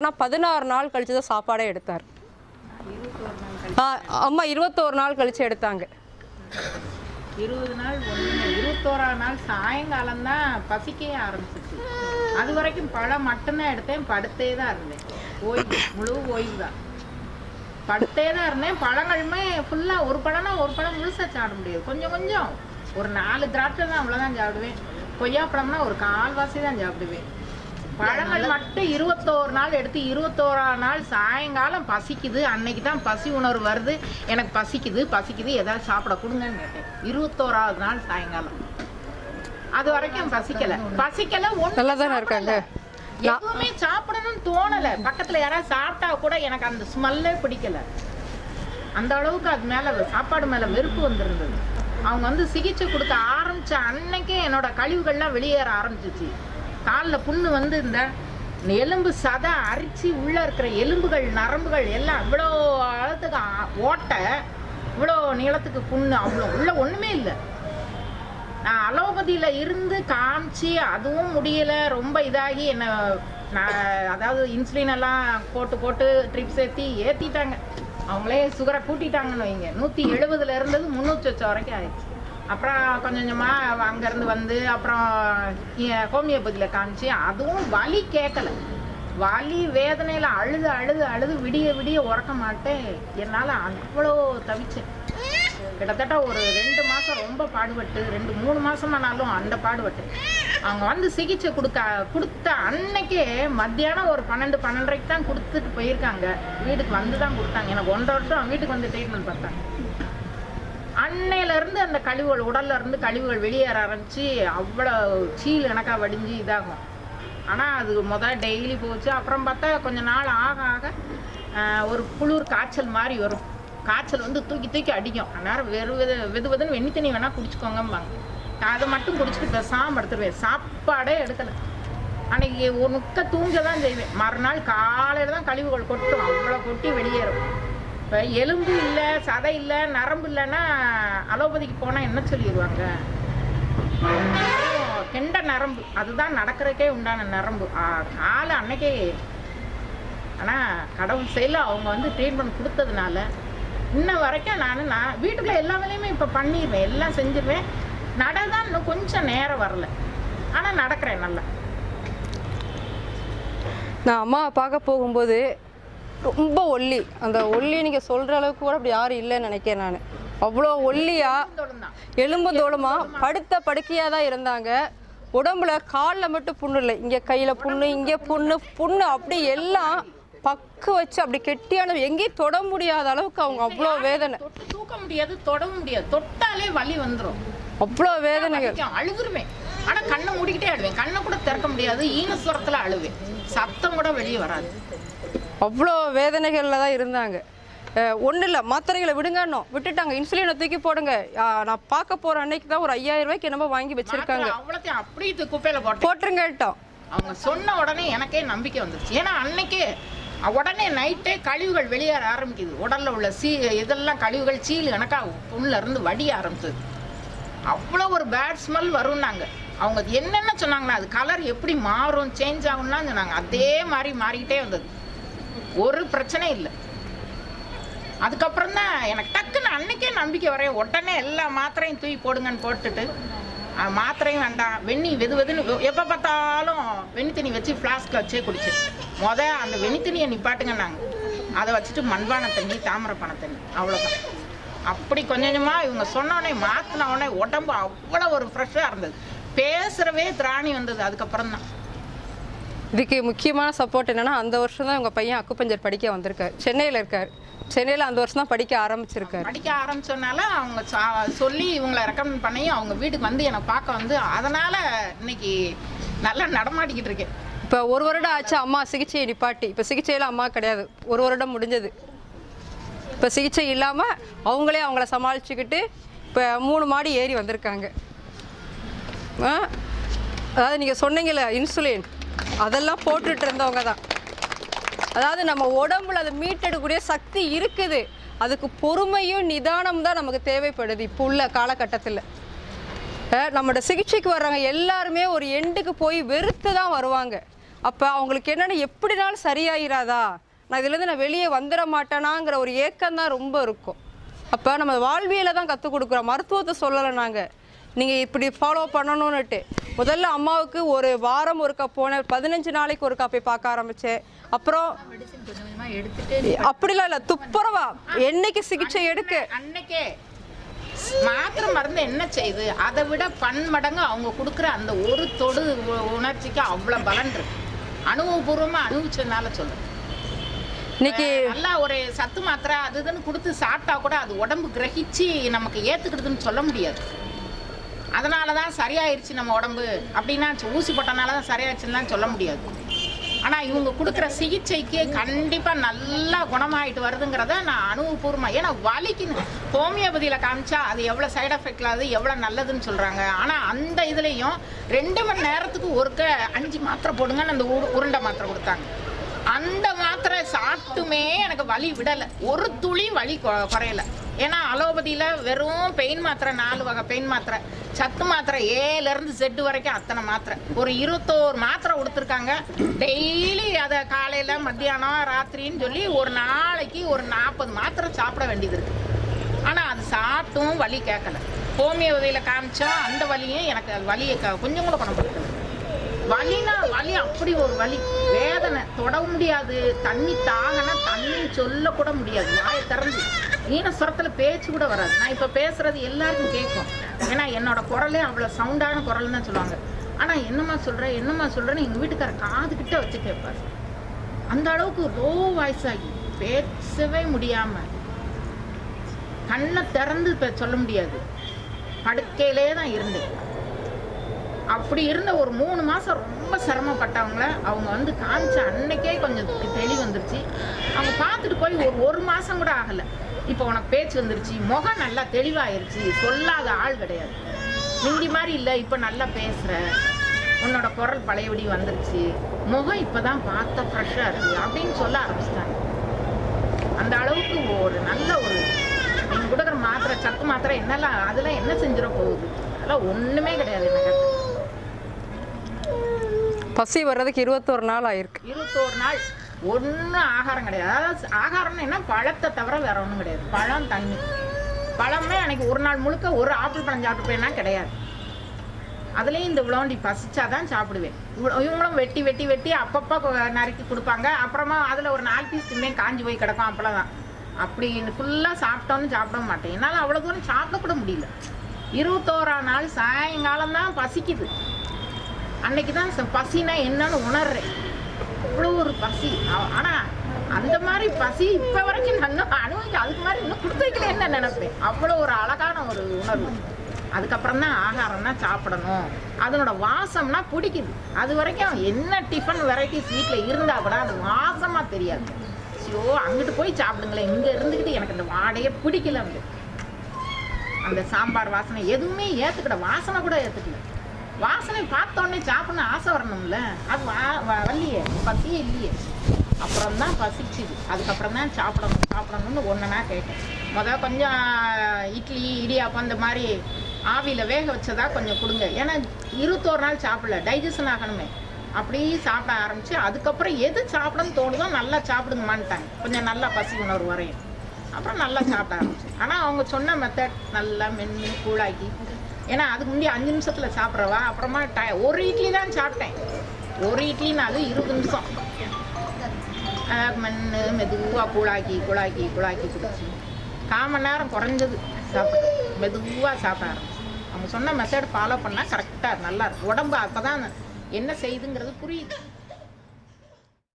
எடுத்தார்னா 16 நாள் கழிச்சு தான் சாப்பாடே எடுத்தார். அம்மா 21 நாள் கழிச்சு எடுத்தாங்க. 20 நாள் 21ஆம் நாள் சாயங்காலம் தான் பசிக்கவே ஆரம்பிச்சிச்சு. அது வரைக்கும் பழம் மட்டும்தான் எடுத்தேன், படுத்தே தான் இருந்தேன். ஓய்வு, முழு ஓய்வு தான், படுத்தே தான் இருந்தேன். பழங்களுமே ஃபுல்லாக ஒரு பழம்னா ஒரு பழம் முழுசாக சாப்பிட முடியாது, கொஞ்சம் கொஞ்சம் ஒரு 4 திராட்சை தான் அவ்வளோதான் சாப்பிடுவேன். கொய்யா பழம்னா ஒரு கால்வாசி தான் சாப்பிடுவேன். பழங்கள் மட்டும் 21 நாள் எடுத்து 21ஆம் நாள் சாயங்காலம் பசிக்குது, அன்னைக்கு தான் பசி உணர்வு வருது, எனக்கு பசிக்குது ஏதாவது சாப்பிட கொடுங்கன்னு கேட்டேன். 21ஆவது நாள் சாயங்காலம். அது வரைக்கும் பசிக்கல ஒன்றும் இருக்காங்க. எதுவுமே சாப்பிடணும்னு தோணலை. பக்கத்தில் யாராவது சாப்பிட்டா கூட எனக்கு அந்த ஸ்மெல்லே பிடிக்கல. அந்த அளவுக்கு அது மேலே சாப்பாடு மேலே வெறுப்பு வந்துருந்தது. அவங்க சிகிச்சை கொடுக்க ஆரம்பித்த அன்னைக்கே என்னோட கழிவுகள்லாம் வெளியேற ஆரம்பிச்சிச்சு. காலில் புண்ணு இந்த எலும்பு சதை அரிச்சு உள்ளே இருக்கிற எலும்புகள் நரம்புகள் எல்லாம் இவ்வளோ அளத்துக்கு ஓட்டை, இவ்வளோ நீளத்துக்கு புண்ணு, அவ்வளோ உள்ள ஒன்றுமே இல்லை. நான் அலோபதியில் இருந்து காமிச்சு அதுவும் முடியலை, ரொம்ப இதாகி என்னை அதாவது இன்சுலின் எல்லாம் போட்டு ட்ரிப்ஸ் ஏற்றிட்டாங்க. அவங்களே சுகரை கூட்டிட்டாங்கன்னு வைங்க. 170 இருந்தது 300 வரைக்கும் ஆயிடுச்சு. அப்புறம் கொஞ்சம் கொஞ்சமாக அங்கேருந்து அப்புறம் ஹோமியோபதியில் காமிச்சு அதுவும் வலி கேட்கலை. வலி வேதனையில் அழுது விடிய உறக்க மாட்டேன். என்னால் அவ்வளோ தவிச்சேன். கிட்டத்தட்ட ஒரு 2 மாதம் ரொம்ப பாடுபட்டு, 2-3 மாதமானாலும் அந்த பாடுபட்டு அவங்க சிகிச்சை கொடுத்த அன்னைக்கே மத்தியானம் ஒரு 12-12:30 தான் கொடுத்துட்டு போயிருக்காங்க. வீட்டுக்கு தான் கொடுத்தாங்க. எனக்கு 1.5 வருஷம் வீட்டுக்கு ட்ரீட்மெண்ட் பார்த்தாங்க. அன்னையிலேருந்து அந்த கழிவுகள் உடல்லேருந்து கழிவுகள் வெளியேற ஆரம்பிச்சு அவ்வளோ சீல் எனக்காக வடிஞ்சு இதாகும். ஆனால் அது டெய்லி போச்சு. அப்புறம் பார்த்தா கொஞ்சம் நாள் ஆக ஒரு குளிர் காய்ச்சல் மாதிரி வரும். காய்ச்சல் தூக்கி அடிக்கும். அந்நேரம் வெதுன்னு வெண்ணி தண்ணி வேணால் குடிச்சுக்கோங்கம்பாங்க. அதை மட்டும் குடிச்சிட்டு பேசாமல் எடுத்துருவேன். சாப்பாடே எடுக்கலை. அன்னைக்கு ஒரு முக்க தூங்க தான் செய்வேன். மறுநாள் காலையில் தான் கழிவுகள் கொட்டும், அவ்வளோ கொட்டி வெளியேறும். இப்போ எலும்பு இல்லை, சதை இல்லை, நரம்பு இல்லைன்னா அலோபதிக்கு போனால் என்ன சொல்லிடுவாங்க? கெண்ட நரம்பு, அதுதான் நடக்கிறதுக்கே உண்டான நரம்பு. காலை அன்னைக்கே. ஆனால் கடவுள் செயல அவங்க ட்ரீட்மெண்ட் கொடுத்ததுனால இன்ன வரைக்கும் நான் வீட்டுக்குள்ள எல்லா வேலையுமே இப்போ பண்ணிடுவேன், எல்லாம் செஞ்சிருவேன். நடதான் இன்னும் கொஞ்சம் நேரம் வரல, ஆனால் நடக்கிறேன் நல்லா. நான் அம்மாவை பார்க்க போகும்போது ரொம்ப ஒல்லி, அந்த ஒல்லி நீங்கள் சொல்கிற அளவுக்கு கூட அப்படி யாரும் இல்லைன்னு நினைக்கிறேன். நான் அவ்வளோ ஒல்லியா எலும்பு தோளுமா படுத்த படுக்கையாக தான் இருந்தாங்க. உடம்புல காலில் மட்டும் புண்ணு இல்லை, இங்கே கையில் புண்ணு, இங்கே புண்ணு அப்படி எல்லாம் பக்கு வச்சு அப்படி கெட்டியான எங்கேயும் தொட முடியாத அளவுக்கு அவங்க அவ்வளோ வேதனை. தூக்க முடியாது, தொடவும் முடியாது, தொட்டாலே வலி வந்துடும். அவ்வளோ வேதனைகள். அழுதுருவேன், ஆனால் கண்ணை மூடிக்கிட்டே அழுவேன். கண்ணை கூட திறக்க முடியாது, ஈனஸ்வரத்தில் அழுவேன், சத்தம் கூட வெளியே வராது. அவ்வளோ வேதனைகளில் தான் இருந்தாங்க. ஒன்றும் இல்லை, மாத்திரைகளை விடுங்கன்னோ விட்டுட்டாங்க. இன்சுலினை தூக்கி போடுங்க. நான் பார்க்க போகிற அன்னைக்கு தான் ஒரு 5000 ரூபாய்க்கு என்னமோ வாங்கி வச்சிருக்காங்க. அவ்வளோத்தையும் அப்படியே குப்பையில் போட்டுருங்கட்டோம். அவங்க சொன்ன உடனே எனக்கே நம்பிக்கை வந்துருச்சு. ஏன்னா அன்னைக்கே உடனே நைட்டே கழிவுகள் வெளியேற ஆரம்பிக்குது. உடலில் உள்ள இதெல்லாம் கழிவுகள் சீல் எனக்கா உள்ளேருந்து வடிய ஆரம்பிச்சது. அவ்வளோ ஒரு பேட் ஸ்மெல் வரும்னாங்க. அவங்க என்னென்ன சொன்னாங்கன்னா அது கலர் எப்படி மாறும், சேஞ்ச் ஆகும்லாம் சொன்னாங்க. அதே மாதிரி மாறிக்கிட்டே வந்தது, ஒரு பிரச்சனை இல்லை. அதுக்கப்புறம் தான் எனக்கு டக்குன்னு அன்னைக்கே நம்பிக்கை வரையும். உடனே எல்லா மாத்திரையும் தூக்கி போடுங்கன்னு போட்டுட்டு மாத்திரையும் வேண்டாம், வெதுன்னு எப்போ பார்த்தாலும் வெண்ணி தண்ணி வச்சு ஃப்ளாஸ்கில் வச்சே குடிச்சேன். அந்த வெண்ணி தண்ணியை நிப்பாட்டுங்க நாங்கள் அதை வச்சுட்டு மண்பானை தண்ணி, தாமிரப்பானை தண்ணி, அவ்வளோதான். அப்படி கொஞ்சம் கொஞ்சமாக இவங்க சொன்னோடனே மாற்றின உடனே உடம்பு அவ்வளோ ஒரு ஃப்ரெஷ்ஷாக இருந்தது. பேசுகிறவே திராணி வந்தது. அதுக்கப்புறம் தான் இதுக்கு முக்கியமான சப்போர்ட் என்னென்னா, அந்த வருஷம் தான் உங்கள் பையன் அக்குபஞ்சர் படிக்க வந்திருக்கார். சென்னையில் இருக்கார். சென்னையில் அந்த வருஷம் தான் படிக்க ஆரம்பிச்சிருக்காரு. படிக்க ஆரம்பிச்சதுனால அவங்க சொல்லி இவங்களை ரெக்கமெண்ட் பண்ணி அவங்க வீட்டுக்கு என்னை பார்க்க அதனால் இன்னைக்கு நல்லா நடமாட்டிக்கிட்டு இருக்கேன். இப்போ 1 வருடம் ஆச்சு அம்மா சிகிச்சையை நிப்பாட்டி. இப்போ சிகிச்சையில் அம்மா கிடையாது, 1 வருடம் முடிஞ்சது. இப்போ சிகிச்சை இல்லாமல் அவங்களே அவங்கள சமாளிச்சுக்கிட்டு இப்போ 3 மாடி ஏறி வந்திருக்காங்க. அதாவது நீங்கள் சொன்னீங்கல்ல இன்சுலின், அதெல்லாம் போட்டுட்டு இருந்தவங்க தான். அதாவது நம்ம உடம்புல அதை மீட்டெடுக்கக்கூடிய சக்தி இருக்குது. அதுக்கு பொறுமையும் நிதானம் தான் நமக்கு தேவைப்படுது இப்போ உள்ள காலகட்டத்தில். நம்மளோட சிகிச்சைக்கு வர்றவங்க எல்லாருமே ஒரு எண்டுக்கு போய் வெறுத்து தான் வருவாங்க. அப்போ அவங்களுக்கு என்னென்ன எப்படினாலும் சரியாயிராதா, நான் இதுலேருந்து நான் வெளியே வந்துட மாட்டேனாங்கிற ஒரு ஏக்கம் தான் ரொம்ப இருக்கும். அப்போ நம்ம வாழ்வியலை தான் கற்றுக் கொடுக்குறோம், மருத்துவத்தை சொல்லலை நாங்கள் நீங்கள் இப்படி ஃபாலோ பண்ணணும்னுட்டு. முதல்ல அம்மாவுக்கு ஒரு வாரம் ஒருக்கா போனேன், 15 நாளைக்கு ஒருக்கா போய் பார்க்க ஆரம்பித்தேன். அப்புறம் அப்படிலாம் இல்லை, துப்புரவா என்னைக்கு சிகிச்சை எடுக்க அன்னைக்கே மாத்திரை மருந்து என்ன செய்யுது, அதை விட பன்மடங்கு அவங்க கொடுக்குற அந்த ஒரு தொடு உணர்ச்சிக்கு அவ்வளோ பலன் இருக்கு. அனுபவபூர்வமாக அனுபவிச்சதுனால சொல்லுங்க. இன்னைக்கு நல்லா ஒரு சத்து மாத்திரை அது இதுன்னு கொடுத்து சாப்பிட்டா கூட அது உடம்பு கிரகிச்சு நமக்கு ஏற்றுக்கிடுதுன்னு சொல்ல முடியாது. அதனால தான் சரியாயிருச்சு நம்ம உடம்பு அப்படின்னா, ஊசி போட்டனால தான் சரியாயிடுச்சுன்னு சொல்ல முடியாது. ஆனால் இவங்க கொடுக்குற சிகிச்சைக்கு கண்டிப்பாக நல்லா குணமாயிட்டு வருதுங்கிறத நான் அனுபவபூர்வமாக, ஏன்னா வலிக்குன்னு ஹோமியோபதியில் காமிச்சா அது எவ்வளோ சைடு எஃபெக்டில் அது எவ்வளோ நல்லதுன்னு சொல்கிறாங்க. ஆனால் அந்த இதுலேயும் 2 மணி நேரத்துக்கு ஒருக்க 5 மாத்திரை போடுங்கன்னு அந்த உருண்டை மாத்திரை கொடுத்தாங்க. அந்த மாத்திரை சாப்பிட்டுமே எனக்கு வலி விடலை, ஒரு துளி வலி குறையலை. ஏன்னா அலோபதியில் வெறும் பெயின் மாத்திரை 4 வகை பெயின் மாத்திரை, சத்து மாத்திரை ஏலேருந்து Z வரைக்கும் அத்தனை மாத்திரை, ஒரு 21 மாத்திரை கொடுத்துருக்காங்க. டெய்லி அதை காலையில் மத்தியானம் ராத்திரின்னு சொல்லி ஒரு நாளைக்கு ஒரு 40 மாத்திரை சாப்பிட வேண்டியது இருக்குது. ஆனால் அது சாப்பிட்டும் வலி கேட்கல. ஹோமியோபதியில் காமிச்சா அந்த வலியும் எனக்கு அது வலியை கொஞ்சம் கூட குணப்படுத்தலை. வலினா வலி அப்படி ஒரு வலி, வேதனை தொட முடியாது, தண்ணி தாகனா தண்ணி சொல்லக்கூட முடியாது, வாயை திறந்து ஈனஸ்வரத்தில் பேச்சு கூட வராது. நான் இப்போ பேசுறது எல்லாருக்கும் கேட்கும், ஏன்னா என்னோட குரலே அவ்வளோ சவுண்டான குரல் தான் சொல்லுவாங்க. ஆனால் என்னம்மா சொல்கிறேன்னு எங்கள் வீட்டுக்கார காதுகிட்ட வச்சு கேட்பாரு. அந்த அளவுக்கு லோ வாய்ஸ் ஆகி பேசவே முடியாமல் கண்ணை திறந்து இப்போ சொல்ல முடியாது, படுக்கையிலே தான் இருந்தேன். அப்படி இருந்த ஒரு 3 மாதம் ரொம்ப சிரமப்பட்டவங்கள அவங்க வந்து காமிச்ச அன்னைக்கே கொஞ்சம் தெளிவு வந்துருச்சு. அவங்க பார்த்துட்டு போய் ஒரு மாதம் கூட ஆகலை, இப்போ உனக்கு பேச்சு வந்துருச்சு, முகம் நல்லா தெளிவாயிருச்சு, சொல்லாத ஆள் கிடையாது, முந்தி மாதிரி இல்லை, இப்போ நல்லா பேசுகிற, உன்னோட குரல் பழையபடி வந்துருச்சு, முகம் இப்போ தான் பார்த்தா ஃப்ரெஷ்ஷாக இருக்குது அப்படின்னு சொல்ல ஆரம்பிச்சிட்டாங்க. அந்த அளவுக்கு ஒரு நல்ல ஒரு நீங்கள் கொடுக்குற மாத்திரை, சத்து மாத்திரை என்னெல்லாம் அதெல்லாம் என்ன செஞ்சிட போகுது, அதெல்லாம் ஒன்றுமே கிடையாது. எனக்கு பசி வர்றதுக்கு 21 நாள் ஆயிருக்கு. 21 நாள் ஒன்றும் ஆகாரம் கிடையாது. அதாவது ஆகாரம்னு என்ன, பழத்தை தவிர வேற ஒன்றும் கிடையாது. பழம் தண்ணி, பழமே அன்னைக்கு ஒரு நாள் முழுக்க ஒரு ஆப்பிள் பழம் சாப்பிட்டுப்பேன்னா கிடையாது. அதுலேயும் இந்த விளோண்டி பசிச்சாதான் சாப்பிடுவேன். இவங்களும் வெட்டி வெட்டி வெட்டி அப்பப்போ நறுக்கி கொடுப்பாங்க. அப்புறமா அதில் ஒரு 4 பீஸ் தின்னே காஞ்சி போய் கிடக்கும், அப்பளம். அப்படி ஃபுல்லாக சாப்பிட்டோன்னு சாப்பிட மாட்டேன், என்னால் அவ்வளோ தூரம் சாப்பிடக்கூட முடியல. 21ஆம் நாள் சாயங்காலம் தான் பசிக்குது. அன்னைக்கு தான் பசினா என்னன்னு உணர்றேன், அவ்வளோ ஒரு பசி. ஆனால் அந்த மாதிரி பசி இப்போ வரைக்கும் நான் அனுபவிக்க, அதுக்கு மாதிரி இன்னும் கொடுத்து வைக்கலன்னு நினைப்பேன். அவ்வளோ ஒரு அழகான ஒரு உணர்வு. அதுக்கப்புறம் தான் ஆகாரம் தான் சாப்பிடணும், அதனோட வாசம்னா பிடிக்குது. அது வரைக்கும் என்ன டிஃபன் வெரைட்டிஸ் வீட்டில் இருந்தால் கூட அது வாசமாக தெரியாது. ஸோ அங்கிட்டு போய் சாப்பிடுங்களேன், இங்கே இருந்துக்கிட்டு எனக்கு அந்த வாடையே பிடிக்கல. அந்த சாம்பார் வாசனை எதுவுமே ஏற்றுக்கிட, வாசனை கூட ஏற்றுக்கல. வாசனை பார்த்தோன்னே சாப்பிடணும் ஆசை வரணும்ல, அது வரலையே, பசியே இல்லையே. அப்புறம் தான் பசிச்சுது, அதுக்கப்புறம் தான் சாப்பிடணும்னு ஒன்றுனா கேட்டேன். முதல் கொஞ்சம் இட்லி இடியாப்பம் அந்த மாதிரி ஆவியில் வேக வச்சதா கொஞ்சம் கொடுங்க, ஏன்னா 21 நாள் சாப்பிடல, டைஜஷன் ஆகணுமே. அப்படி சாப்பிட ஆரம்பிச்சு அதுக்கப்புறம் எது சாப்பிடணும்னு தோணுதோ நல்லா சாப்பிடுங்கமான்ட்டாங்க, கொஞ்சம் நல்லா பசி உணர்வு வரையும். அப்புறம் நல்லா சாப்பிட ஆரம்பிச்சு. ஆனால் அவங்க சொன்ன மெத்தட் நல்லா மென்று கூழாக்கி, ஏன்னா அதுக்கு முன்னாடி 5 நிமிஷத்தில் சாப்பிட்றவா, அப்புறமா ஒரு இட்லி தான் சாப்பிட்டேன். ஒரு இட்லினாலும் 20 நிமிஷம் மென்று மெதுவாக கூழாக்கி குடிச்சு 1/4 மணி நேரம் குறைஞ்சது சாப்பிட்டு மெதுவாக சாப்பிட ஆரம்பிச்சு. அவங்க சொன்ன மெத்தட் ஃபாலோ பண்ணால் கரெக்டாக நல்லா இருக்கும் உடம்பு. அப்போ தான் என்ன செய்யுதுங்கிறது புரியுது.